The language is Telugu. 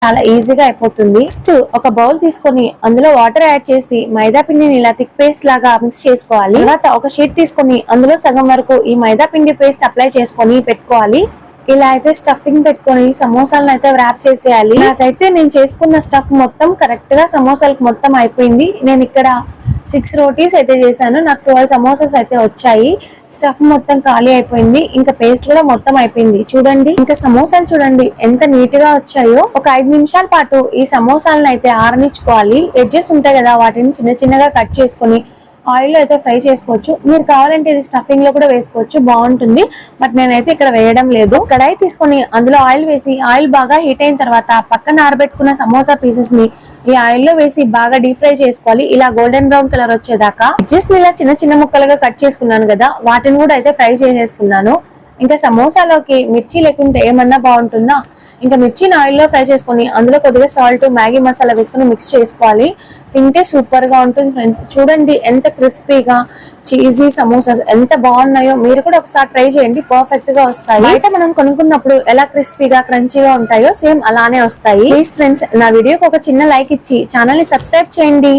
చాలా ఈజీగా అయిపోతుంది. నెక్స్ట్ ఒక బౌల్ తీసుకొని అందులో వాటర్ యాడ్ చేసి మైదా పిండిని ఇలా థిక్ పేస్ట్ లాగా మిక్స్ చేసుకోవాలి. తర్వాత ఒక షీట్ తీసుకొని అందులో సగం వరకు ఈ మైదా పిండి పేస్ట్ అప్లై చేసుకొని పెట్టుకోవాలి. ఇలా అయితే స్టఫింగ్ పెట్టుకొని సమోసాలను అయితే వ్రాప్ చేసేయాలి. నాకైతే నేను చేసుకున్న స్టఫ్ మొత్తం కరెక్ట్ గా సమోసాలకు మొత్తం అయిపోయింది. నేను ఇక్కడ 6 రోటీస్ అయితే చేశాను. నాకు 12 సమోసాస్ అయితే వచ్చాయి. స్టఫ్ మొత్తం ఖాళీ అయిపోయింది. ఇంకా పేస్ట్ కూడా మొత్తం అయిపోయింది. చూడండి, ఇంకా సమోసాలు చూడండి ఎంత నీట్ గా వచ్చాయో. ఒక 5 నిమిషాల పాటు ఈ సమోసాలను అయితే ఆరనిచ్చుకోవాలి. ఎడ్జెస్ ఉంటాయి కదా, వాటిని చిన్న చిన్నగా కట్ చేసుకొని ఆయిల్ లో అయితే ఫ్రై చేసుకోవచ్చు. మీరు కావాలంటే ఇది స్టఫింగ్ లో కూడా వేసుకోవచ్చు, బాగుంటుంది. బట్ నేనైతే ఇక్కడ వేయడం లేదు. కడాయి తీసుకొని అందులో ఆయిల్ వేసి ఆయిల్ బాగా హీట్ అయిన తర్వాత పక్కన ఆరబెట్టుకున్న సమోసా పీసెస్ ని ఈ ఆయిల్ లో వేసి బాగా డీప్ ఫ్రై చేసుకోవాలి. ఇలా గోల్డెన్ బ్రౌన్ కలర్ వచ్చేదాకా. జస్ట్ ఇలా చిన్న చిన్న ముక్కలుగా కట్ చేసుకున్నాను కదా, వాటిని కూడా అయితే ఫ్రై చేసేసుకున్నాను. ఇంకా సమోసాలోకి మిర్చి లేకుంటే ఏమన్నా బాగుంటుందా? ఇంకా మిర్చిని ఆయిల్లో ఫ్రై చేసుకొని అందులో కొద్దిగా సాల్ట్, మ్యాగీ మసాలా వేసుకొని మిక్స్ చేసుకోవాలి. తింటే సూపర్ గా ఉంటుంది ఫ్రెండ్స్. చూడండి ఎంత క్రిస్పీగా చీజీ సమోసాస్ ఎంత బాగున్నాయో. మీరు కూడా ఒకసారి ట్రై చేయండి, పర్ఫెక్ట్ గా వస్తాయి. బయట మనం కొనుక్కున్నప్పుడు ఎలా క్రిస్పీగా క్రంచీగా ఉంటాయో సేమ్ అలానే వస్తాయి. ప్లీజ్ ఫ్రెండ్స్, నా వీడియోకి ఒక చిన్న లైక్ ఇచ్చి ఛానల్ ని సబ్స్క్రైబ్ చేయండి.